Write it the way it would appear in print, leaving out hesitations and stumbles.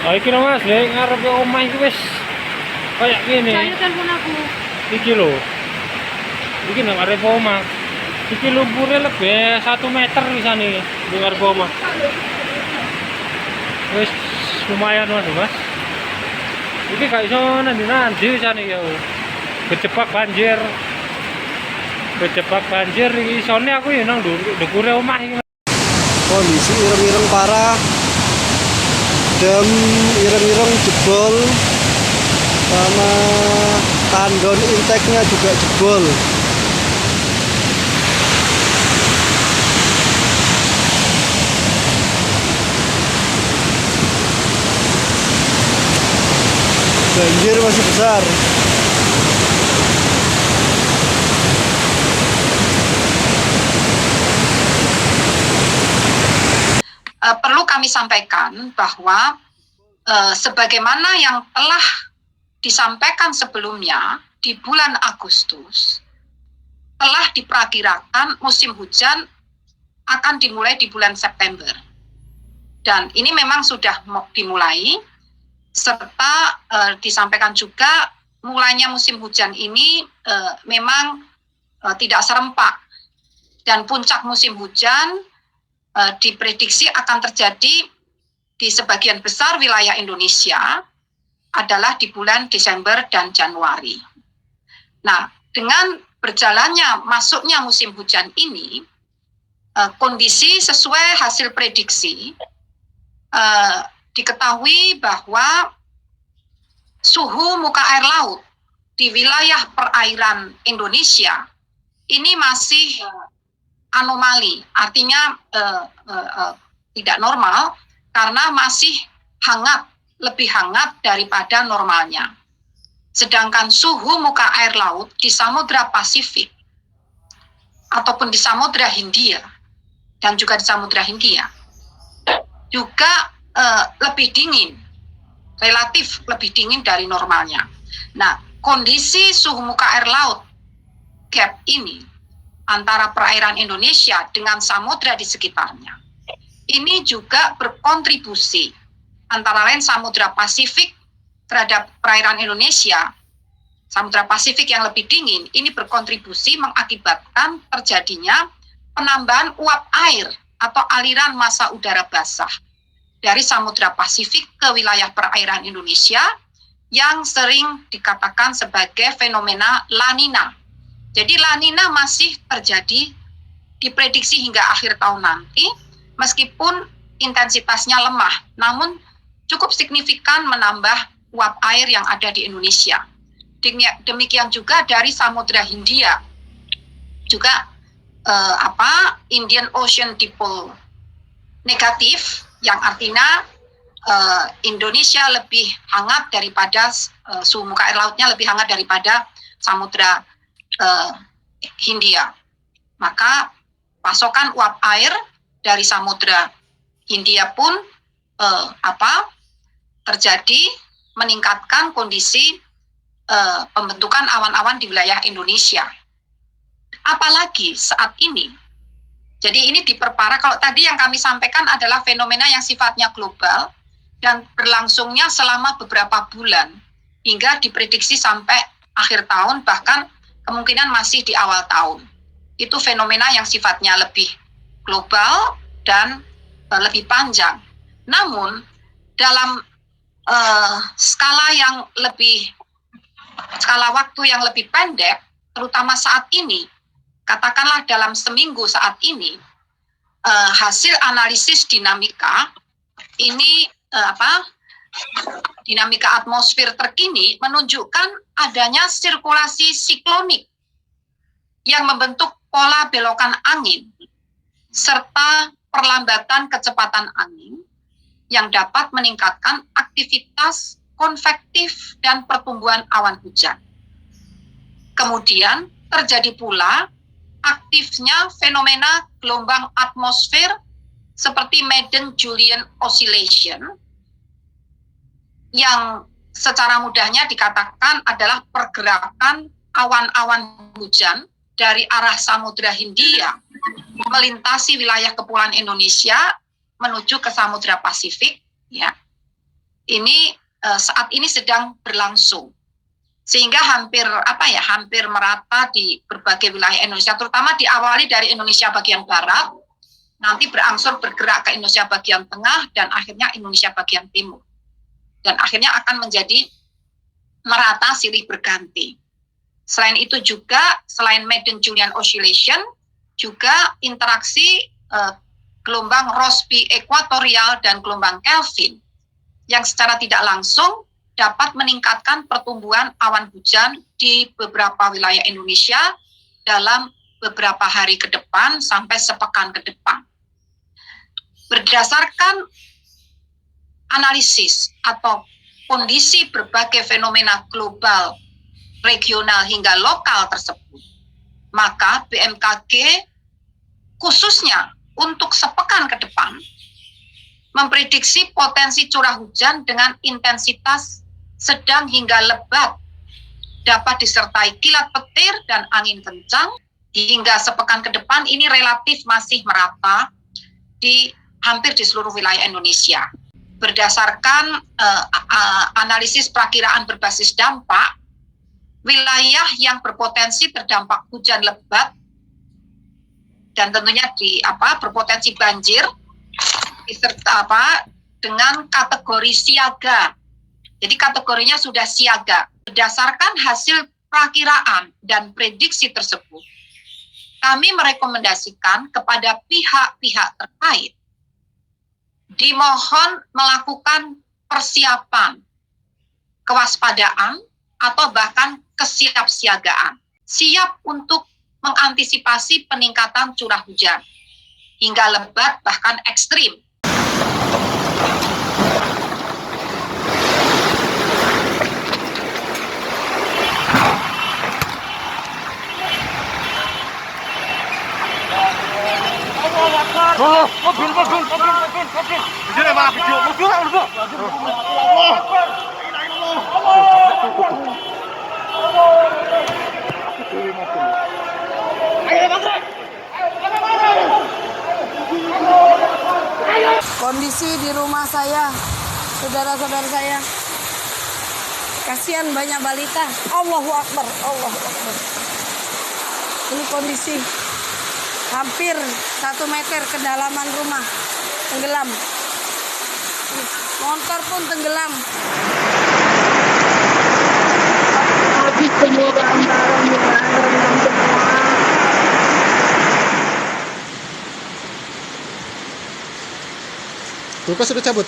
Oh iki lho Mas, lek ngarepe omah iki wis kayak gini. Saya telepon aku. Iki lho. Iki nang ngarepe omah. Iki lumpurnya lebih 1 meter nih di ngarepe omah. Wis lumayan Mas. Iki gak iso nanti wisane ya. Kejebak banjir. Kejebak banjir iki isone aku ya nang ndukure omah iki. Kondisi ireng-ireng parah, dan ireng-ireng jebol, sama tandon inteknya juga jebol. Banjir masih besar. Perlu kami sampaikan bahwa sebagaimana yang telah disampaikan sebelumnya di bulan Agustus, telah diperkirakan musim hujan akan dimulai di bulan September. Dan ini memang sudah dimulai, serta disampaikan juga mulainya musim hujan ini memang tidak serempak. Dan puncak musim hujan diprediksi akan terjadi di sebagian besar wilayah Indonesia adalah di bulan Desember dan Januari. Nah, dengan berjalannya masuknya musim hujan ini, kondisi sesuai hasil prediksi, diketahui bahwa suhu muka air laut di wilayah perairan Indonesia ini masih anomali, artinya tidak normal karena masih hangat, lebih hangat daripada normalnya. Sedangkan suhu muka air laut di Samudra Pasifik ataupun di Samudra Hindia dan juga di Samudra Hindia juga lebih dingin, relatif lebih dingin dari normalnya. Nah, kondisi suhu muka air laut gap ini antara perairan Indonesia dengan samudra di sekitarnya, ini juga berkontribusi antara lain Samudra Pasifik terhadap perairan Indonesia, Samudra Pasifik yang lebih dingin, ini berkontribusi mengakibatkan terjadinya penambahan uap air atau aliran massa udara basah dari Samudra Pasifik ke wilayah perairan Indonesia yang sering dikatakan sebagai fenomena La Nina. Jadi La Nina masih terjadi diprediksi hingga akhir tahun nanti, meskipun intensitasnya lemah, namun cukup signifikan menambah uap air yang ada di Indonesia. Demikian juga dari Samudra Hindia, juga Indian Ocean Dipole negatif, yang artinya Indonesia lebih hangat daripada suhu muka air lautnya lebih hangat daripada Samudra Hindia. Maka pasokan uap air dari Samudra Hindia pun terjadi meningkatkan kondisi pembentukan awan-awan di wilayah Indonesia. Apalagi saat ini, jadi ini diperparah. Kalau tadi yang kami sampaikan adalah fenomena yang sifatnya global dan berlangsungnya selama beberapa bulan hingga diprediksi sampai akhir tahun, bahkan kemungkinan masih di awal tahun. Itu fenomena yang sifatnya lebih global dan lebih panjang. Namun dalam skala waktu yang lebih pendek, terutama saat ini, katakanlah dalam seminggu saat ini, hasil analisis dinamika ini dinamika atmosfer terkini menunjukkan adanya sirkulasi siklonik yang membentuk pola belokan angin serta perlambatan kecepatan angin yang dapat meningkatkan aktivitas konvektif dan pertumbuhan awan hujan. Kemudian terjadi pula aktifnya fenomena gelombang atmosfer seperti Madden-Julian Oscillation yang secara mudahnya dikatakan adalah pergerakan awan-awan hujan dari arah Samudra Hindia melintasi wilayah kepulauan Indonesia menuju ke Samudra Pasifik, ya. ini saat ini sedang berlangsung, sehingga hampir merata di berbagai wilayah Indonesia, terutama diawali dari Indonesia bagian barat, nanti berangsur bergerak ke Indonesia bagian tengah, dan akhirnya Indonesia bagian timur, dan akhirnya akan menjadi merata silih berganti. Selain itu juga, selain Madden-Julian Oscillation, juga interaksi gelombang Rossby ekuatorial dan gelombang Kelvin yang secara tidak langsung dapat meningkatkan pertumbuhan awan hujan di beberapa wilayah Indonesia dalam beberapa hari ke depan sampai sepekan ke depan. Berdasarkan analisis atau kondisi berbagai fenomena global, regional hingga lokal tersebut, maka BMKG khususnya untuk sepekan ke depan memprediksi potensi curah hujan dengan intensitas sedang hingga lebat dapat disertai kilat petir dan angin kencang. Hingga sepekan ke depan ini relatif masih merata di hampir di seluruh wilayah Indonesia. Berdasarkan analisis perakiraan berbasis dampak, wilayah yang berpotensi terdampak hujan lebat dan tentunya berpotensi banjir dengan kategori siaga. Jadi kategorinya sudah siaga. Berdasarkan hasil perakiraan dan prediksi tersebut, kami merekomendasikan kepada pihak-pihak terkait dimohon melakukan persiapan, kewaspadaan, atau bahkan kesiapsiagaan, siap untuk mengantisipasi peningkatan curah hujan hingga lebat bahkan ekstrim. Mobil. Jadi malah video mobil. Kondisi di rumah saya, saudara-saudara saya, kasihan banyak balita. Allahu Akbar, Allahu Akbar. Ini kondisi hampir 1 meter kedalaman rumah, tenggelam. Motor pun tenggelam. Habis semua barang-barangnya rendam semua. Kulkas sudah cabut.